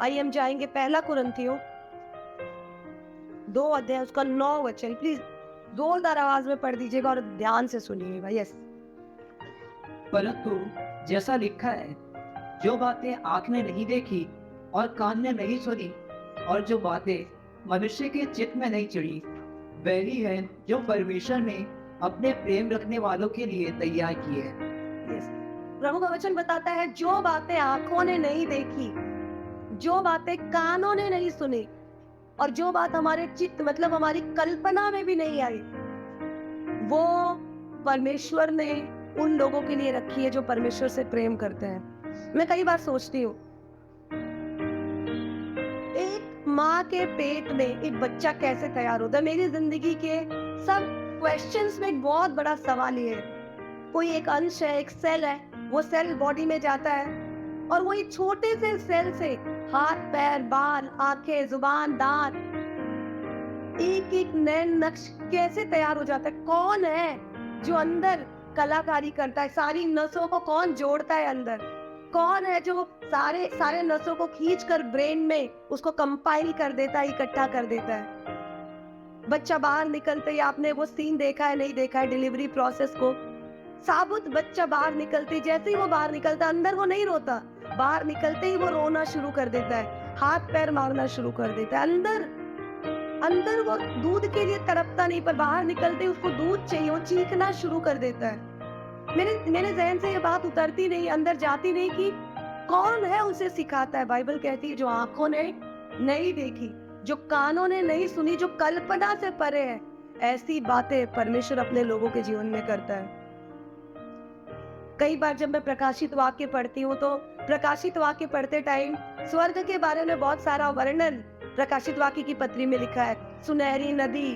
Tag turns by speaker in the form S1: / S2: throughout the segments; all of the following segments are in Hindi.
S1: आइए हम जाएंगे पहला कुरिन्थियों 2 अध्याय उसका 9 वचन। प्लीज जोरदार आवाज में पढ़ दीजिएगा और ध्यान से सुनिएगा। यस।
S2: परंतु जैसा लिखा है, जो बातें आँख ने नहीं देखी और कान ने नहीं सुनी और जो बातें मनुष्य के चित्त में नहीं चढ़ी, वही है जो परमेश्वर ने अपने प्रेम रखने वालों के लिए तैयार की है।
S1: यस। प्रभु का वचन बताता है जो बातें आंखों ने नहीं देखी, जो बातें कानों ने नहीं सुनी और जो बात हमारे चित्त मतलब हमारी कल्पना में भी नहीं आई, वो परमेश्वर ने उन लोगों के लिए रखी है जो परमेश्वर से प्रेम करते हैं। मैं कई बार सोचती हूँ, एक माँ के पेट में एक बच्चा कैसे तैयार होता है। मेरी जिंदगी के सब क्वेश्चंस में एक बहुत बड़ा सवाल ये है, कोई एक अंश है, एक सेल है, वो सेल बॉडी में जाता है और वो एक छोटे से सेल से हाथ, पैर, बाल, आंखें, जुबान, दांत, एक एक नए नक्श कैसे तैयार हो जाता है। कौन है जो अंदर कलाकारी करता है, सारी नसों को कौन जोड़ता है अंदर, कौन है जो सारे सारे नसों को खींचकर ब्रेन में उसको कंपाइल कर देता है, इकट्ठा कर देता है। बच्चा बाहर निकलते ही आपने वो सीन देखा है नहीं देखा है, डिलीवरी प्रोसेस को, साबुत बच्चा बाहर निकलते जैसे ही वो बाहर निकलता अंदर वो नहीं रोता, बाहर निकलते ही वो रोना शुरू कर देता है, हाथ पैर मारना शुरू कर देता है। अंदर अंदर वो दूध के लिए तड़पता नहीं, पर बाहर निकलते ही उसको दूध चाहिए, वो चीखना शुरू कर देता है। मेरे जहन से ये बात उतरती नहीं, अंदर जाती नहीं कि कौन है उसे सिखाता है। बाइबल कहती है जो आंखों ने नहीं देखी, जो कानों ने नहीं सुनी, जो कल्पना से परे है, ऐसी बातें परमेश्वर अपने लोगों के जीवन में करता है। कई बार जब मैं प्रकाशित वाक्य पढ़ती हूँ तो प्रकाशित वाक्य पढ़ते टाइम स्वर्ग के बारे में बहुत सारा वर्णन प्रकाशित वाक्य की पत्री में लिखा है। सुनहरी नदी,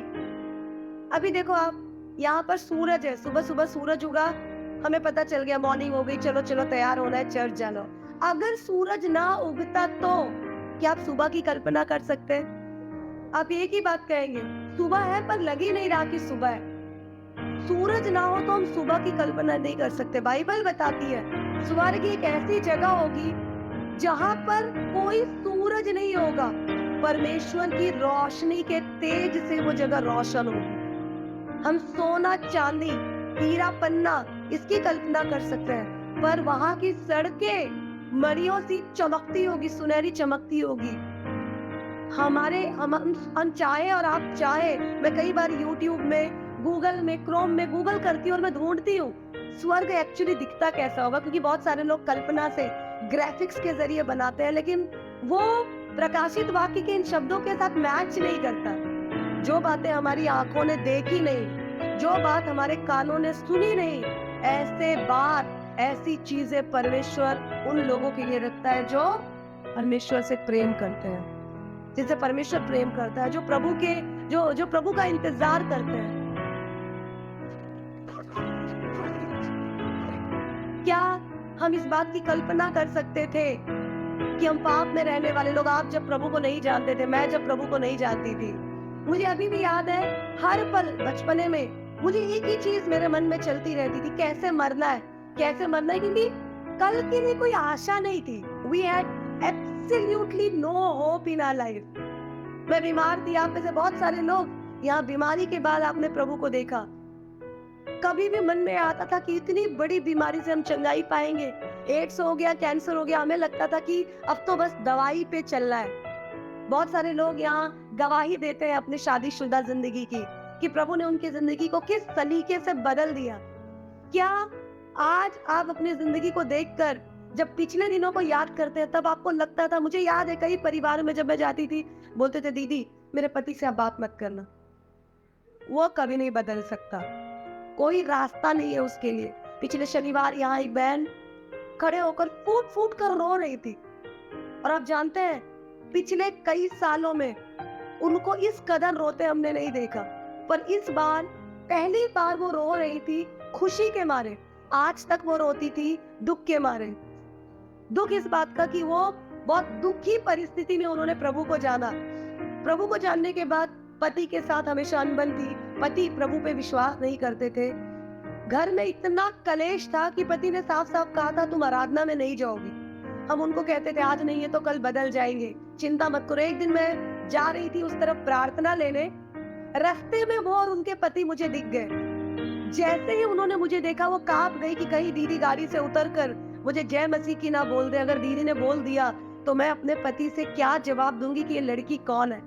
S1: अभी देखो आप यहाँ पर सूरज है, सुबह सुबह सूरज उगा, हमें पता चल गया मॉर्निंग हो गई, चलो चलो तैयार होना है, चर्च जाना। अगर सूरज ना उगता तो क्या आप सुबह की कल्पना कर सकते हैं? आप एक ही बात कहेंगे, सुबह है पर लग ही नहीं रहा कि सुबह है। सूरज ना हो तो हम सुबह की कल्पना नहीं कर सकते। बाइबल बताती है स्वर्ग एक ऐसी जगह होगी जहां पर कोई सूरज नहीं होगा, परमेश्वर की रोशनी के तेज से वो जगह रोशन होगी। हम सोना, चांदी, हीरा, पन्ना इसकी कल्पना कर सकते हैं, पर वहां की सड़कें मणियों सी चमकती होगी, सुनहरी चमकती होगी। हम चाहे और आप चाहे, मैं कई बार यूट्यूब में, गूगल में, क्रोम में गूगल करती हूँ और मैं ढूंढती हूँ स्वर्ग एक्चुअली दिखता कैसा होगा, क्योंकि बहुत सारे लोग कल्पना से ग्राफिक्स के जरिए बनाते हैं, लेकिन वो प्रकाशित वाक्य के इन शब्दों के साथ मैच नहीं करता। जो बातें हमारी आंखों ने देखी नहीं, जो बात हमारे कानों ने सुनी नहीं, ऐसे बात, ऐसी चीजें परमेश्वर उन लोगों के लिए रखता है जो परमेश्वर से प्रेम करते हैं, जिससे परमेश्वर प्रेम करता है, जो प्रभु के जो प्रभु का इंतजार करते हैं। क्या हम इस बात की कल्पना कर सकते थे कि हम पाप में रहने वाले लोग, आप जब प्रभु को नहीं जानते थे, मैं जब प्रभु को नहीं जानती थी, मुझे अभी भी याद है हर पल बचपने में मुझे एक ही चीज मेरे मन में चलती रहती थी, कैसे मरना है, कैसे मरना है, क्योंकि कल के लिए कोई आशा नहीं थी। We had absolutely no hope in our life। मैं बीमार थी, आप में से बहुत सारे लोग यहाँ बीमारी के बाद आपने प्रभु को देखा। कभी भी मन में आता था कि इतनी बड़ी बीमारी से हम चंगाई पाएंगे, एड्स हो गया, कैंसर हो गया, हमें लगता था कि अब तो बस दवाई पे चलना है। बहुत सारे लोग यहाँ गवाही देते हैं अपनी शादीशुदा जिंदगी की कि प्रभु ने उनकी जिंदगी को किस तरीके से बदल दिया। क्या आज आप अपनी जिंदगी को देखकर जब पिछले दिनों को याद करते हैं तब आपको लगता था, मुझे याद है कई परिवार में जब मैं जाती थी बोलते थे दीदी मेरे पति से आप बात मत करना, वो कभी नहीं बदल सकता, कोई रास्ता नहीं है उसके लिए। पिछले शनिवार यहाँ एक बहन खड़े होकर फूट फूट कर रो रही थी, और आप जानते हैं पिछले कई सालों में उनको इस कदर रोते हमने नहीं देखा, पर इस बार पहली बार वो रो रही थी खुशी के मारे। आज तक वो रोती थी दुख के मारे। दुख इस बात का कि वो बहुत दुखी परिस्थिति में उन्होंने प्रभु को जाना। प्रभु को जानने के बाद पति के साथ हमेशा अनबन थी, पति प्रभु पे विश्वास नहीं करते थे, घर में इतना कलेश था कि पति ने साफ साफ कहा था तुम आराधना में नहीं जाओगी। हम उनको कहते थे आज नहीं है तो कल बदल जाएंगे, चिंता मत करो। एक दिन मैं जा रही थी उस तरफ प्रार्थना लेने, रास्ते में वो और उनके पति मुझे दिख गए। जैसे ही उन्होंने मुझे देखा वो कांप गई कि कहीं दीदी गाड़ी से उतरकर मुझे जय मसीह की ना बोल दे। अगर दीदी ने बोल दिया तो मैं अपने पति से क्या जवाब दूंगी कि ये लड़की कौन है।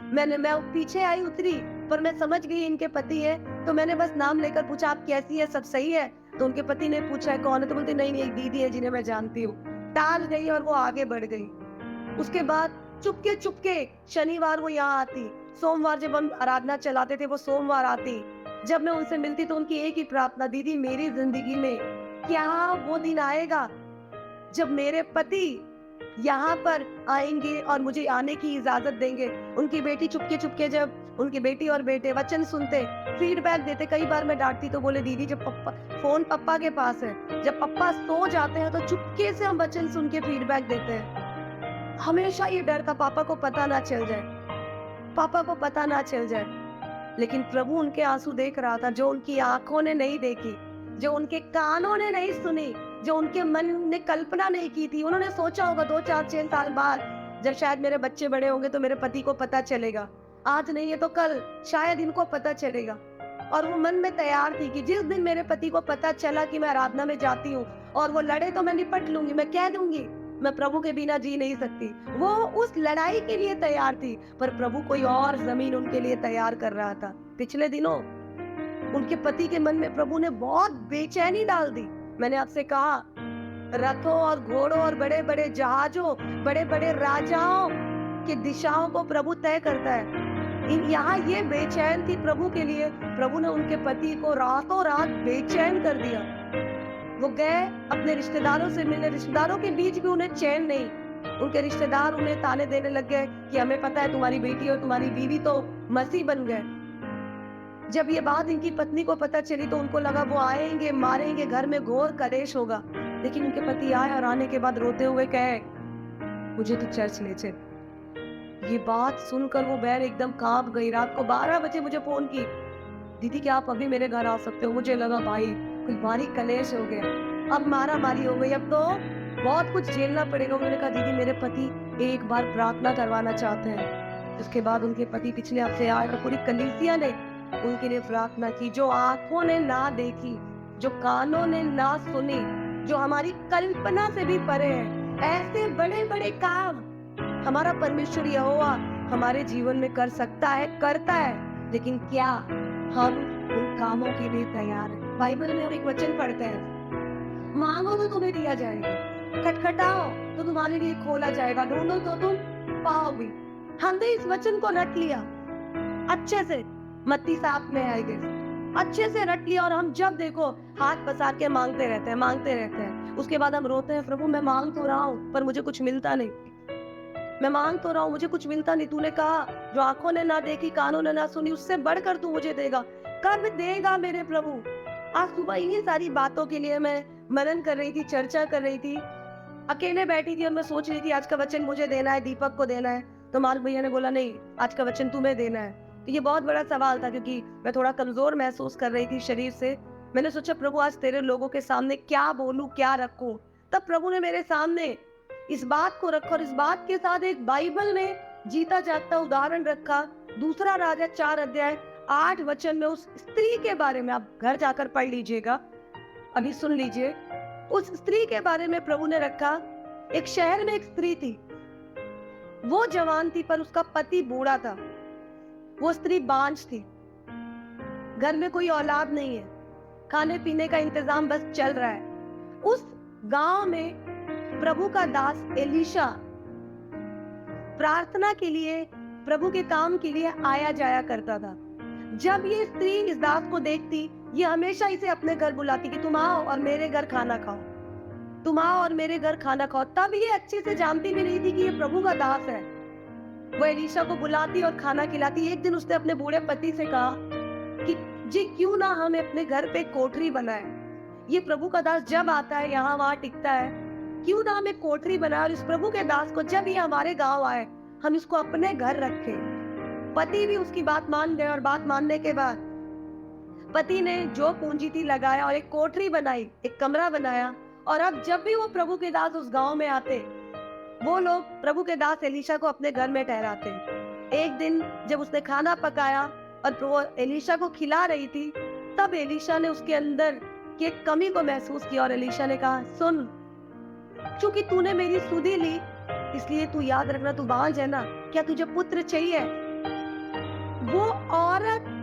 S1: मैं पीछे आई उतरी, पर मैं समझ गई इनके पति है, तो मैंने बस नाम लेकर पूछा आप कैसी है, सब सही है? तो उनके पति ने पूछा है कौन है, तो बोलते नहीं नहीं एक दीदी है जिन्हें मैं जानती हूँ। टाल गई और वो आगे बढ़ गई। उसके बाद चुपके चुपके शनिवार वो यहाँ आती, सोमवार जब हम आराधना चलाते थे वो सोमवार आती। जब मैं उनसे मिलती तो उनकी एक ही प्रार्थना, दीदी मेरी जिंदगी में क्या वो दिन आएगा जब मेरे पति यहाँ पर आएंगे और मुझे आने की इजाजत देंगे। उनकी बेटी चुपके चुपके जब उनकी बेटी और बेटे वचन सुनते, फीडबैक देते, कई बार मैं डांटती तो बोले दीदी जब फोन पप्पा के पास है, जब पप्पा सो जाते हैं तो चुपके से हम वचन सुन के फीडबैक देते हैं। हमेशा ये डर था पापा को पता ना चल जाए, पापा को पता ना चल जाए। लेकिन प्रभु उनके आंसू देख रहा था, जो उनकी आंखों ने नहीं देखी, जो उनके कानों ने नहीं सुनी, जो उनके मन ने कल्पना नहीं की थी। उन्होंने सोचा होगा 2 4 6 साल बाद जब शायद मेरे बच्चे बड़े होंगे तो मेरे पति को पता चलेगा, आज नहीं है तो कल शायद इनको पता चलेगा। और वो मन में तैयार थी कि जिस दिन मेरे पति को पता चला कि मैं आराधना में जाती हूँ और वो लड़े तो मैं निपट लूंगी, मैं कह दूंगी मैं प्रभु के बिना जी नहीं सकती। वो उस लड़ाई के लिए तैयार थी, पर प्रभु कोई और जमीन उनके लिए तैयार कर रहा था। पिछले दिनों उनके पति के मन में प्रभु ने बहुत बेचैनी डाल दी। मैंने आपसे कहा रथों और घोड़ों और बड़े बड़े जहाजों, बड़े बड़े राजाओं की दिशाओं को प्रभु तय करता है। यहाँ ये बेचैन थी प्रभु के लिए, प्रभु ने उनके पति को रातों रात बेचैन कर दिया। वो गए अपने रिश्तेदारों से मिलने, रिश्तेदारों के बीच भी उन्हें चैन नहीं। उनके रिश्तेदार उन्हें ताने देने लग गए कि हमें पता है तुम्हारी बेटी और तुम्हारी बीवी तो मसीह बन गए। जब ये बात इनकी पत्नी को पता चली तो उनको लगा वो आएंगे मारेंगे, घर में घोर कलेश होगा। लेकिन उनके पति आए और आने के बाद रोते हुए कहे मुझे तो चर्च ले चल। ये बात सुनकर वो बहन एकदम कांप गई। रात को 12 बजे मुझे फोन की, दीदी क्या आप अभी मेरे घर आ सकते हो? मुझे लगा भाई कोई भारी कलेश हो गया, अब मारा मारी हो गई, अब तो बहुत कुछ झेलना पड़ेगा। उन्होंने कहा दीदी मेरे पति एक बार प्रार्थना करवाना चाहते हैं। उसके बाद उनके पति पिछले हफ्ते आए और पूरी कलीसिया ने उनके लिए प्रार्थना की। जो आंखों ने ना देखी, जो कानों ने ना सुनी, जो हमारी कल्पना से भी परे है, ऐसे बड़े बड़े काम हमारा परमेश्वर यहोवा हमारे जीवन में कर सकता है, करता है। लेकिन क्या हम उन कामों के लिए तैयार हैं? बाइबल में हम एक वचन पढ़ते हैं, मांगो तो तुम्हें दिया जाएगा, खटखटाओ तो तुम्हारे लिए खोला जाएगा, ढूंढो तो तुम पाओगे। हमने इस वचन को रट लिया अच्छे से, मत्ती 7 में आएंगे, अच्छे से रट लिया और हम जब देखो हाथ पसार के मांगते रहते हैं, मांगते रहते हैं। उसके बाद हम रोते हैं प्रभु मैं मांग तो रहा हूँ पर मुझे कुछ मिलता नहीं, मैं मांग तो रहा हूँ मुझे कुछ मिलता नहीं। तूने कहा जो आंखों ने ना देखी कानों ने ना सुनी उससे बढ़कर तू मुझे देगा, कब देगा मेरे प्रभु? आज सुबह इन्हीं सारी बातों के लिए मैं मनन कर रही थी, चर्चा कर रही थी, अकेले बैठी थी और मैं सोच रही थी आज का वचन मुझे देना है, दीपक को देना है। तो माल भैया ने बोला नहीं आज का वचन तुम्हें देना है। तो ये बहुत बड़ा सवाल था क्योंकि मैं थोड़ा कमजोर महसूस कर रही थी शरीर से। मैंने सोचा प्रभु आज तेरे लोगों के सामने क्या बोलूं, क्या रखूं। तब प्रभु ने मेरे सामने इस बात को रखा और इस बात के साथ एक बाइबल में जीता जागता उदाहरण रखा। दूसरा राजा 4 अध्याय 8 वचन में उस स्त्री के बारे में, आप घर जाकर पढ़ लीजिएगा, अभी सुन लीजिए। उस स्त्री के बारे में प्रभु ने रखा। एक शहर में एक स्त्री थी, वो जवान थी पर उसका पति बूढ़ा था। वो स्त्री बांझ थी, घर में कोई औलाद नहीं है, खाने पीने का इंतजाम बस चल रहा है। उस गांव में प्रभु का दास एलीशा प्रार्थना के लिए, प्रभु के काम के लिए आया जाया करता था। जब ये स्त्री इस दास को देखती, ये हमेशा इसे अपने घर बुलाती कि तुम आओ और मेरे घर खाना खाओ, तुम आओ और मेरे घर खाना खाओ। तब ये अच्छे से जानती भी नहीं थी कि ये प्रभु का दास है। वो एलीशा को बुलाती और खाना खिलाती। एक दिन उसने अपने बूढ़े पति से कहा कि जी क्यों ना हम अपने घर पे कोठरी बनाए, ये प्रभु का दास जब आता है यहाँ वहां टिकता है, क्यों ना हम एक कोठरी बनाए और इस प्रभु के दास को जब ये हमारे गांव आए हम इसको अपने घर रखें। पति भी उसकी बात मान गए और बात मानने के बाद पति ने जो पूंजी थी लगाया और एक कोठरी बनाई, एक कमरा बनाया और अब जब भी वो प्रभु के दास उस गांव में आते, वो लोग प्रभु के दास एलीशा को अपने घर में ठहराते। एक दिन जब उसने खाना पकाया और प्रभु एलीशा को खिला रही थी, तब एलीशा ने उसके अंदर की एक कमी को महसूस किया और एलीशा ने कहा, सुन, क्योंकि तूने मेरी सुधि ली, इसलिए तू याद रखना, तू बांझ है ना, क्या तुझे पुत्र चाहिए? वो औरत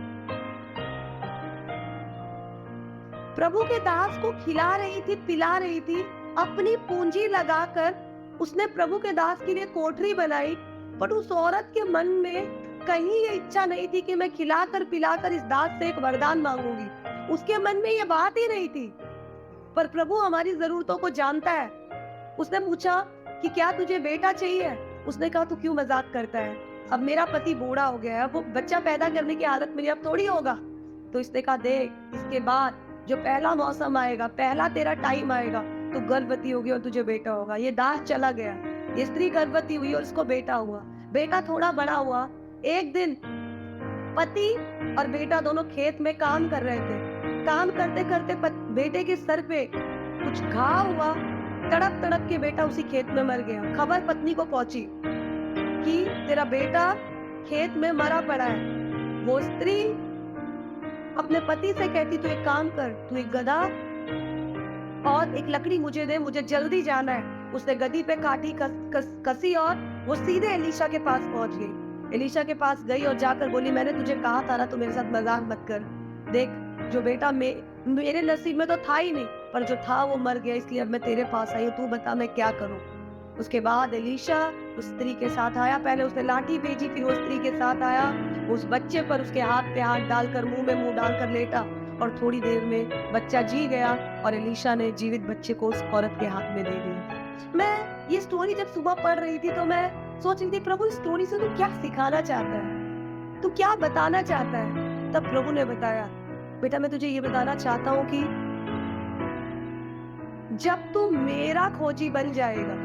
S1: प्रभु के दास को खिला रही थी, पिला रही थी, अपनी पूंजी लगाकर उसने प्रभु के दास के लिए कोठरी बनाई, पर उस औरत के मन में कहीं ये इच्छा नहीं थी कि मैं खिलाकर पिलाकर इस दास से एक वरदान मांगूंगी। उसके मन में ये बात ही नहीं थी। पर प्रभु हमारी जरूरतों को जानता है। उसने पूछा कि क्या तुझे बेटा चाहिए? उसने कहा, तू क्यों मजाक करता है, अब मेरा पति बूढ़ा हो गया है, वो बच्चा पैदा करने की आदत मेरी अब थोड़ी होगा। तो इसने कहा, देख, इसके बाद जो पहला मौसम आएगा, पहला तेरा टाइम आएगा, तू गर्भवती होगी और तुझे बेटा होगा। ये दास चला गया, ये स्त्री गर्भवती हुई और उसको बेटा हुआ। बेटा थोड़ा बड़ा हुआ। एक दिन पति और बेटा दोनों खेत में काम कर रहे थे। काम करते करते बेटे के सर पे कुछ घाव हुआ। तड़प तड़प के बेटा उसी खेत में मर गया। खबर पत्नी को पहुंची कि तेरा बेटा खेत में मरा पड़ा है। वो स्त्री अपने पति से कहती, तू एक काम कर, तू एक गधा और एक लकड़ी मुझे दे, मुझे जल्दी जाना है। उसने गदी पे काटी, कसी और वो सीधे एलीशा के पास पहुंच गई। एलीशा के पास गई और जाकर बोली, मैंने तुझे कहा था ना, तू मेरे साथ मजाक मत कर। देख, जो बेटा मेरे नसीब में तो था ही नहीं, पर जो था वो मर गया, इसलिए अब मैं तेरे पास आई हूँ, तू बता मैं क्या करूं। उसके बाद एलीशा उस स्त्री के साथ आया। पहले उसने लाठी भेजी, फिर वो स्त्री के साथ आया। उस बच्चे पर उसके हाथ पे हाथ डालकर, मुंह में मुंह डालकर लेटा और थोड़ी देर में बच्चा जी गया और एलीशा ने जीवित बच्चे को उस औरत के हाथ में दे दिया। मैं ये स्टोरी जब सुबह पढ़ रही थी तो मैं सोच रही थी, प्रभु इस स्टोरी से तू क्या सिखाना चाहता है, तू क्या बताना चाहता है? तब प्रभु ने बताया, बेटा मैं तुझे ये बताना चाहता हूँ कि जब तू मेरा खोजी बन जाएगा,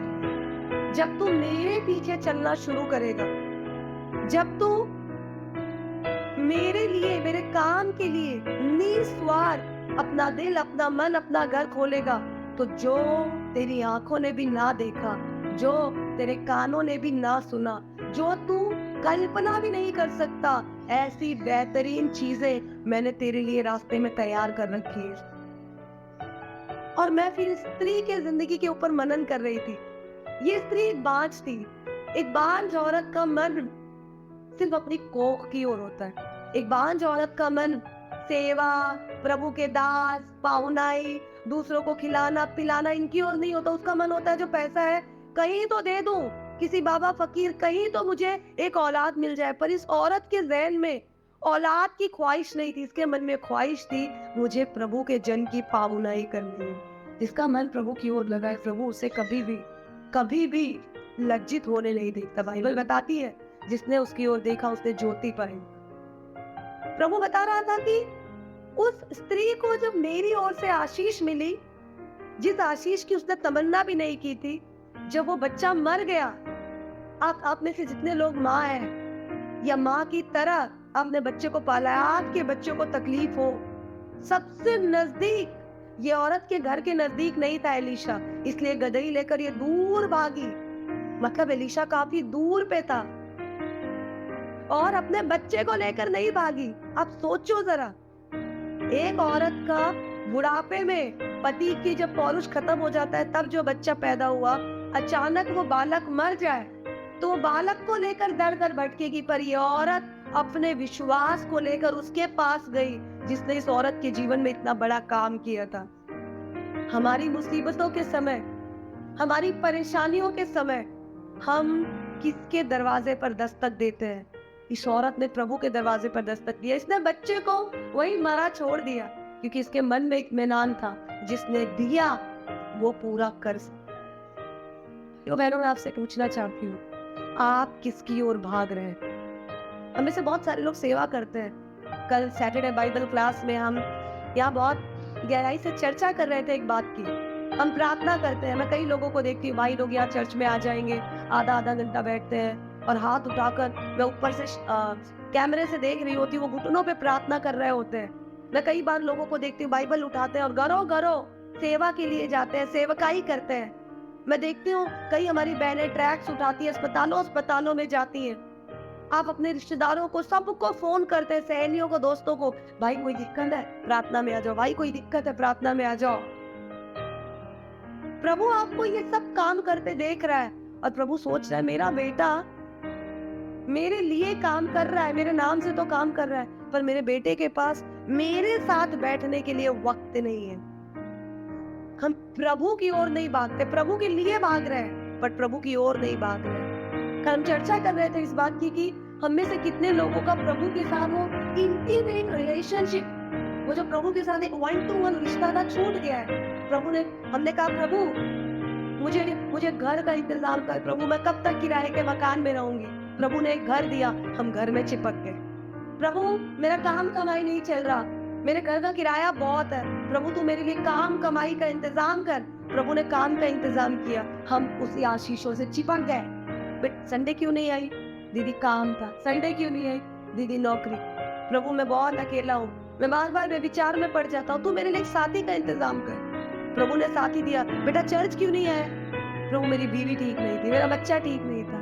S1: जब तू मेरे पीछे चलना शुरू करेगा, जब तू मेरे लिए, मेरे काम के लिए निस्वार्थ अपना दिल, अपना मन, अपना घर खोलेगा, तो जो तेरी आंखों ने भी ना देखा, जो तेरे कानों ने भी ना सुना, जो तू कल्पना भी नहीं कर सकता, ऐसी बेहतरीन चीजें मैंने तेरे लिए रास्ते में तैयार कर रखी है। और मैं फिर स्त्री के जिंदगी के ऊपर मनन कर रही थी। ये स्त्री एक बांझ थी। एक बांझ औरत का मन सिर्फ अपनी कोख की ओर होता है। एक बांझ औरत का मन सेवा, प्रभु के दास, पाहुनाई, दूसरों को खिलाना पिलाना, इनकी ओर नहीं होता। उसका मन होता है जो पैसा है कहीं तो दे दूं, किसी बाबा फकीर, कहीं तो मुझे एक औलाद मिल जाए। पर इस औरत के ज़हन में औलाद की ख्वाहिश नहीं थी। इसके मन में ख्वाहिश थी, मुझे प्रभु के जन की पाहुनाई करनी है। जिसका मन प्रभु की ओर लगा है, प्रभु उसे कभी भी लज्जित होने नहीं देता। बाइबल बताती है, जिसने उसकी ओर देखा उसने ज्योति पाई। प्रभु बता रहा था कि उस स्त्री को जब मेरी ओर से आशीष मिली, जिस आशीष की उसने तमन्ना भी नहीं की थी, जब वो बच्चा मर गया। आप में से जितने लोग माँ हैं या माँ की तरह अपने बच्चे को पाला है, आपके बच्चों को तकलीफ हो, सबसे नजदीक ये औरत के घर के नजदीक नहीं था एलीशा, इसलिए गदही लेकर ये दूर भागी। मतलब एलीशा काफी दूर पे था और अपने बच्चे को लेकर नहीं भागी। अब सोचो जरा, एक औरत का बुढ़ापे में पति की जब पौरुष खत्म हो जाता है, तब जो बच्चा पैदा हुआ, अचानक वो बालक मर जाए तो बालक को लेकर दर दर भटकेगी। पर ये औरत अपने विश्वास को लेकर उसके पास गई जिसने इस औरत के जीवन में इतना बड़ा काम किया था। हमारी मुसीबतों के समय, हमारी परेशानियों के समय हम किसके दरवाजे पर दस्तक देते हैं? इस औरत ने प्रभु के दरवाजे पर दस्तक दिया। इसने बच्चे को वही मरा छोड़ दिया क्योंकि इसके मन में इत्मीनान था, जिसने दिया वो पूरा कर सकता। तो बहनों, मैं आपसे पूछना चाहती हूँ, आप किसकी ओर भाग रहे हैं? हमें से बहुत सारे लोग सेवा करते हैं। कल सैटरडे बाइबल क्लास में हम यहाँ बहुत गहराई से चर्चा कर रहे थे एक बात की। हम प्रार्थना करते हैं। मैं कई लोगों को देखती हूँ, भाई लोग यहाँ चर्च में आ जाएंगे, आधा घंटा बैठते हैं और हाथ उठाकर, मैं ऊपर से कैमरे से देख रही होती हूँ, वो घुटनों पे प्रार्थना कर रहे होते हैं। मैं कई बार लोगों को देखती हूँ, बाइबल उठाते हैं और गरो गरो सेवा के लिए जाते हैं, सेवकाई करते हैं। मैं देखती हूँ कई हमारी बहनें ट्रैक्स उठाती हैं, अस्पतालों में जाती हैं। आप अपने रिश्तेदारों को सबको फोन करते हैं, सहेलियों को, दोस्तों को, भाई कोई दिक्कत है प्रार्थना में आ जाओ, भाई कोई दिक्कत है प्रार्थना में आ जाओ। प्रभु आपको ये सब काम करते देख रहा है और प्रभु सोच रहा है मेरा बेटा मेरे लिए काम कर रहा है, मेरे नाम से तो काम कर रहा है, पर मेरे बेटे के पास मेरे साथ बैठने के लिए वक्त नहीं है। हम प्रभु की ओर नहीं भागते, प्रभु के लिए भाग रहे हैं पर प्रभु की ओर नहीं भाग रहे हैं। कल हम चर्चा कर रहे थे इस बात की कि हम में से कितने लोगों का प्रभु के साथ वो इंटीमेट रिलेशनशिप, वो जो प्रभु के साथ एक 1-to-1 रिश्ता था, छूट गया है। हमने कहा प्रभु मुझे घर का इंतजाम कर, प्रभु मैं कब तक किराए के मकान में रहूंगी। प्रभु ने एक घर दिया, हम घर में चिपक गए। प्रभु मेरा काम कमाई नहीं चल रहा, मेरे घर का किराया बहुत है, प्रभु तू मेरे लिए काम कमाई का इंतजाम कर। प्रभु ने काम का इंतजाम किया, हम उसी आशीषों से चिपक गए। बट संडे क्यों नहीं आई? दीदी काम था। संडे क्यों नहीं आई? दीदी नौकरी। प्रभु मैं बहुत अकेला हूँ, मैं बार बार विचार में पड़ जाता हूँ, तू मेरे लिए एक साथी का इंतजाम कर। प्रभु ने साथी दिया। बेटा चर्च क्यों नहीं आया? प्रभु मेरी बीवी ठीक नहीं थी, मेरा बच्चा ठीक नहीं था।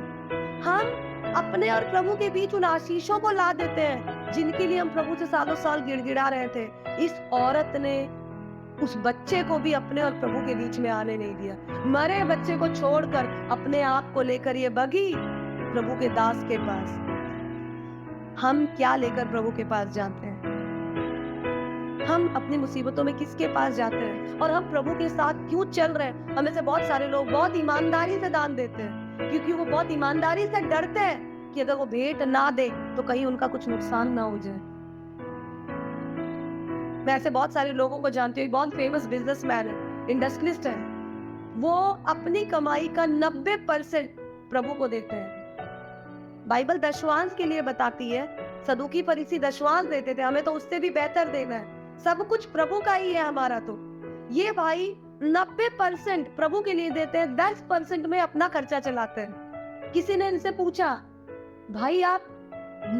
S1: हम अपने और प्रभु के बीच उन आशीषों को ला देते हैं जिनके लिए हम प्रभु से सालों साल गिड़गिड़ा रहे थे। इस औरत ने उस बच्चे को भी अपने और प्रभु के बीच में आने नहीं दिया। मरे बच्चे को छोड़कर अपने आप को लेकर ये बगी प्रभु के दास के पास। हम क्या लेकर प्रभु के पास जाते हैं? हम अपनी मुसीबतों में किसके पास जाते हैं और हम प्रभु के साथ क्यों चल रहे हैं? हमें से बहुत सारे लोग बहुत ईमानदारी से दान देते हैं क्योंकि वो बहुत ईमानदारी से डरते हैं कि अगर वो भेंट ना दे तो कहीं उनका कुछ नुकसान ना हो जाए। मैं ऐसे बहुत सारे लोगों को जानती हूँ, बहुत फेमस बिजनेसमैन है, इंडस्ट्रियलिस्ट है, वो अपनी कमाई का 90% प्रभु को देते हैं। बाइबल दशवांश के लिए बताती है, सदूकी फरीसी दशवांश देते थे, हमें तो उससे भी बेहतर देना है, सब कुछ प्रभु का ही है हमारा। तो ये भाई 90% प्रभु के लिए देते हैं, 10% में अपना खर्चा चलाते हैं। किसी ने इनसे पूछा, भाई आप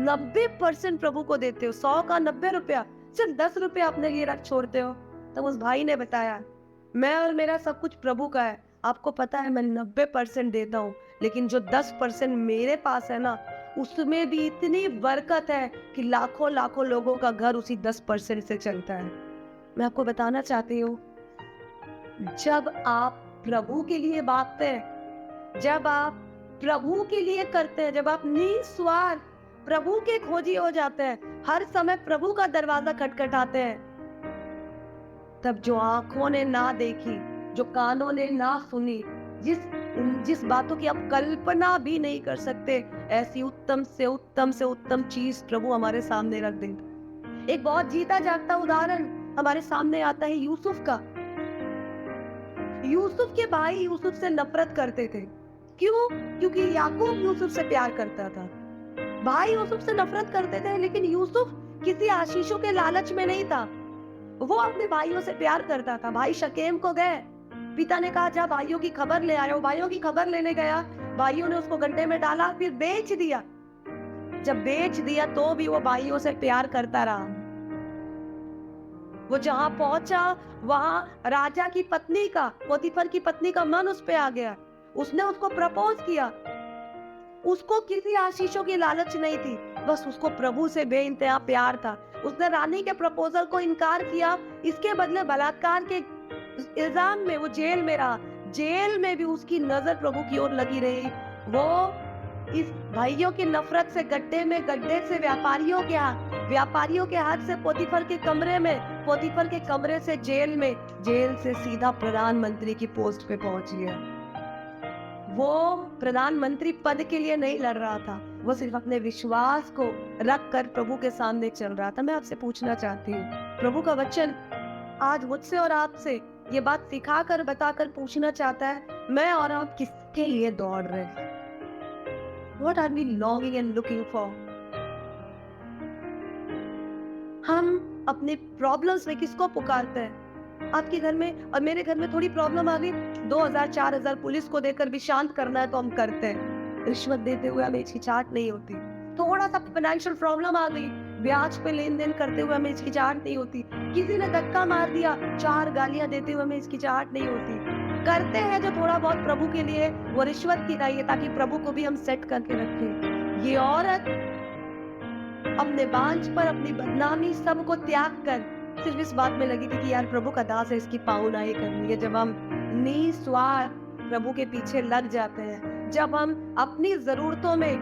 S1: 90% प्रभु को देते हो, 100 का 90 रुपया, सिर्फ 10 रुपया अपने लिए रख छोड़ते हो। तब उस भाई ने बताया, मैं और मेरा सब कुछ प्रभु का है, आपको पता है मैं 90% देता हूँ, लेकिन जो 10% मेरे पास है ना, उसमें भी इतनी बरकत है कि लाखों लाखों लोगों का घर उसी 10% से चलता है। मैं आपको बताना चाहती हूँ, जब आप प्रभु के लिए भागते हैं, जब आप प्रभु के लिए करते हैं, जब आप निस्वार्थ प्रभु के खोजी हो जाते हैं, हर समय प्रभु का दरवाजा खटखटाते हैं, तब जो आंखों ने ना देखी, जो कानों ने ना सुनी, जिस बातों की आप कल्पना भी नहीं कर सकते, ऐसी उत्तम से उत्तम से उत्तम चीज प्रभु हमारे सामने रख देंगे। एक बहुत जीता जागता उदाहरण हमारे सामने आता है यूसुफ का। यूसुफ के भाई यूसुफ से नफरत करते थे। क्यों? क्योंकि याकूब यूसुफ से प्यार करता था। भाई यूसुफ से नफरत करते थे, लेकिन यूसुफ किसी आशीषों के लालच में नहीं था, वो अपने भाइयों से प्यार करता था। भाई शकेम को गए, पिता ने कहा जा भाइयों की खबर ले आयो। भाइयों की खबर लेने गया, भाइयों ने उसको गड्ढे में डाला, फिर बेच दिया। जब बेच दिया तो भी वो भाइयों से प्यार करता रहा। वो जहां पहुंचा वहां राजा की पत्नी का, पोतीफर की पत्नी का मन उस पे आ गया। उसने उसको प्रपोज किया। उसको किसी आशीषों की लालच नहीं थी, बस उसको प्रभु से बेइंतहा प्यार था। उसने रानी के प्रपोजल को इनकार किया, इसके बदले बलात्कार के इल्जाम में वो जेल में रहा। जेल में भी उसकी नजर प्रभु की ओर लगी रही। वो इस भाइयों की नफरत से गड्ढे से व्यापारियों के हाथ से पोतीफर के कमरे में, पोतीफर के कमरे से जेल में, जेल से सीधा प्रधानमंत्री की पोस्ट पे पहुंच गया। वो प्रधानमंत्री पद के लिए नहीं लड़ रहा था, वो सिर्फ अपने विश्वास को रख कर प्रभु के सामने चल रहा था। मैं आपसे पूछना चाहती हूँ, प्रभु का वचन आज मुझसे और आपसे ये बात सिखा कर बता कर पूछना चाहता है, मैं और आप किसके लिए दौड़ रहे हैं? What are we longing and looking for? हम अपने प्रॉब्लम्स में किसको पुकारते हैं? आपके घर में और मेरे घर में थोड़ी प्रॉब्लम आ गई, 2000-4000 पुलिस को देकर भी शांत करना है तो हम करते हैं। रिश्वत देते हुए हमें हिचकिचाहट नहीं होती। थोड़ा सा फाइनेंशियल प्रॉब्लम आ गई, ब्याज पे लेन देन करते हुए हमें हिचकिचाहट नहीं होती, किसी ने धक्का मार दिया 4 गालियां देते हुए हमें हिचकिचाहट नहीं होती। करते हैं जो थोड़ा बहुत प्रभु के लिए, वो रिश्वत की नहीं है, ताकि प्रभु को भी हम सेट करके रखें। ये औरत अपने बांझ पर अपनी बदनामी सबको त्याग कर सिर्फ इस बात में लगी थी कि यार प्रभु का दास है, इसकी पाहुनाई करनी है। जब हम निस्वार्थ प्रभु के पीछे लग जाते हैं, जब हम अपनी जरूरतों में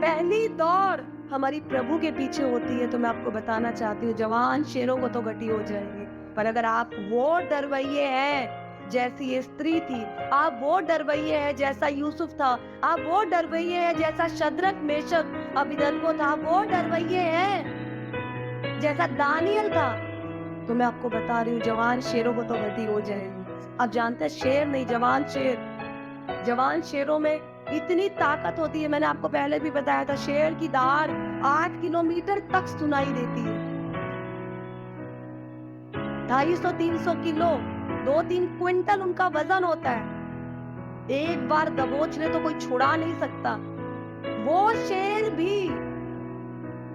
S1: पहली दौड़ हमारी प्रभु के पीछे होती है, तो मैं आपको बताना चाहती हूँ, जवान शेरों को तो गटी हो जाएगी। पर अगर आप वो डरवैये हैं जैसी ये स्त्री थी, आप वो डरवैये हैं जैसा यूसुफ था, आप वो डरवैये हैं जैसा शद्रक मेशक अबेदनगो था, वो डरवैये हैं जैसा दानियल था, तो मैं आपको बता रही हूँ जवान शेरों को तो गति हो जाएगी। आप जानते हैं शेर नहीं, जवान शेर। जवान शेरों में इतनी ताकत होती है, मैंने आपको पहले भी बताया था, शेर की दाढ़ 8 किलोमीटर तक सुनाई देती है। 250-300 किलो, 2-3 क्विंटल उनका वजन होता है। एक बार दबोच ले तो कोई छुड़ा नहीं सकता। वो शेर भी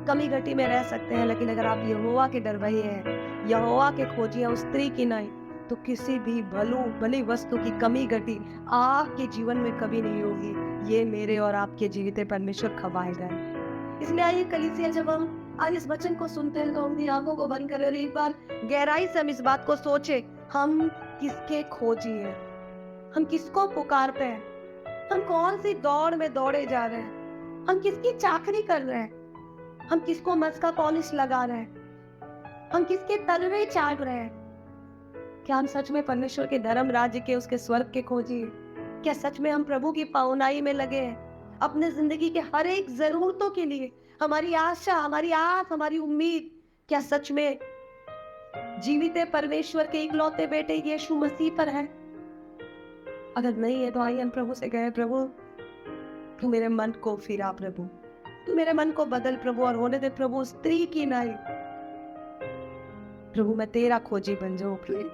S1: कमी घटी में रह सकते हैं, लेकिन अगर आप यहोवा के डरवैये हैं, यहोवा के खोजी हैं, उस स्त्री की नहीं, तो किसी भी भली वस्तु की कमी घटी आपके जीवन में कभी नहीं होगी। ये मेरे और आपके जीवित परमेश्वर खवाएगा। इसलिए आइए कलीसिया, जब हम आज इस वचन को सुनते हैं तो अपनी आंखों को बंद करें और एक बार गहराई से हम इस बात को सोचे, हम किसके खोजी हैं, हम किसको पुकारते हैं, हम कौन सी दौड़ में दौड़े जा रहे हैं, हम किसकी चाकरी कर रहे हैं, हम किसको मस्का पॉलिश लगा रहे हैं, हम किसके तलवे चाट रहे हैं। क्या हम सच में परमेश्वर के धर्म राज्य के, उसके स्वर्ग के खोजी हैं? क्या सच में हम प्रभु की पाहुनाई में लगे हैं? अपने जिंदगी के हर एक जरूरतों के लिए हमारी आशा, हमारी आस, हमारी उम्मीद क्या सच में जीवित परमेश्वर के इकलौते बेटे यीशु मसीह पर है? अगर नहीं है तो आइए हम प्रभु से कहें, प्रभु तू मेरे मन को फिरा, प्रभु तू मेरे मन को बदल प्रभु, और होने दे प्रभु स्त्री की नाई, प्रभु मैं तेरा खोजी बन जाऊं प्रभु।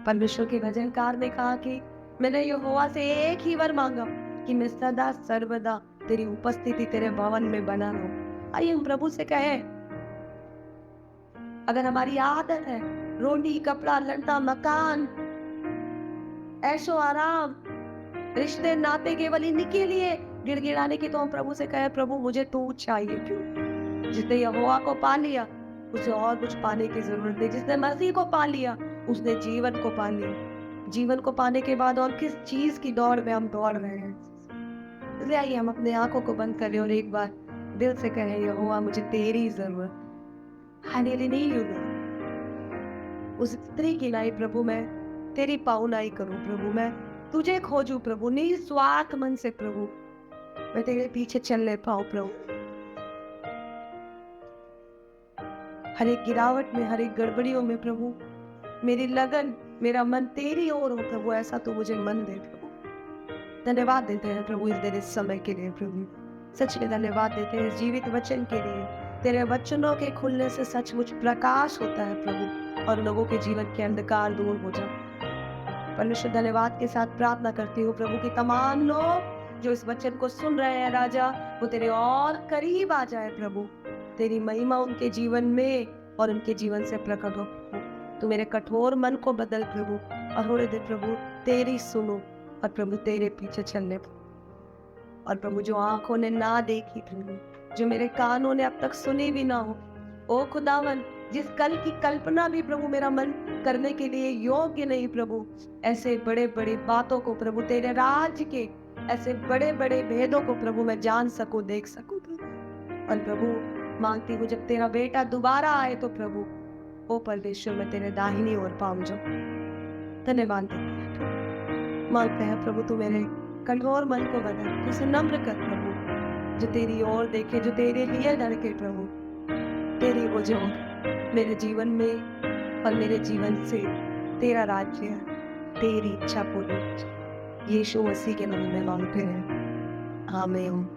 S1: परमेश्वर के भजनकार ने कहा कि मैंने यहोवा से एक ही वर मांगा कि मैं सदा सर्वदा तेरी उपस्थिति तेरे भवन में बना रहूं। आइए हम प्रभु से कहें, अगर हमारी आदत है रोटी कपड़ा लड़ता मकान ऐशो आराम रिश्ते नाते केवल इन्हीं के लिए गिड़गिड़ाने की, तो हम प्रभु से कहें, प्रभु मुझे तू चाहिए। क्यों? जिसने यहोवा को पा लिया उसे और कुछ पाने की जरूरत नहीं। जिसने मसीह को पा लिया उसने जीवन को पा लिया। जीवन को पाने के बाद और किस चीज की दौड़ में हम दौड़ रहे हैं? इसलिए आइए हम अपने आंखों को बंद करें और एक बार दिल से कहें, यहोवा मुझे तेरी जरूरत, I really need you Lord। उस स्त्री की नाई प्रभु मैं तेरी पाहुनाई करूं प्रभु, मैं तुझे खोजूं प्रभु, निस्वार्थ मन से प्रभु मैं तेरे पीछे चलने पाऊं प्रभु। हर एक गिरावट में, हर एक गड़बड़ियों में प्रभु मेरी लगन, मेरा मन तेरी ओर हो प्रभु, ऐसा तो मुझे मन दे प्रभु। धन्यवाद देते हैं प्रभु इस दिन इस समय के लिए प्रभु, सच में धन्यवाद देते हैं इस जीवित वचन के लिए। तेरे वचनों के खुलने से सचमुच प्रकाश होता है प्रभु, और लोगों के जीवन के अंधकार दूर हो जाए। परमेश्वर धन्यवाद के साथ प्रार्थना करती हूँ प्रभु कि तमाम लोग जो इस वचन को सुन रहे हैं राजा, वो तेरे और करीब आ जाए प्रभु, तेरी महिमा उनके जीवन में और उनके जीवन से प्रकट हो। तू मेरे कठोर मन को बदल प्रभु, और होने दे प्रभु तेरी सुनो, और प्रभु तेरे पीछे चलने। और प्रभु जो आंखों ने ना देखी प्रभु, जो मेरे कानों ने अब तक सुनी भी ना हो, ओ खुदावन जिस कल की कल्पना भी प्रभु मेरा मन करने के लिए योग्य नहीं प्रभु, ऐसे बड़े बड़े बातों को प्रभु, तेरे राज्य के ऐसे बड़े बड़े भेदों को प्रभु मैं जान सकूं, देख सकूं प्रभु। और प्रभु मांगती हूँ जब तेरा बेटा दोबारा आए तो प्रभु ओ परमेश्वर मैं तेरे दाहिनी ओर पाऊं जाऊं। धन्यवाद देते हैं, मांगते हैं प्रभु तू मेरे कठोर मन को बदल, तुझसे नम्र कर प्रभु, जो तेरी ओर देखे, जो तेरे लिए धड़के प्रभु, तेरी वो जो मेरे जीवन में और मेरे जीवन से तेरा राज्य, तेरी इच्छा पूरी। यीशु मसीह के नाम में मांगते हैं, आमीन।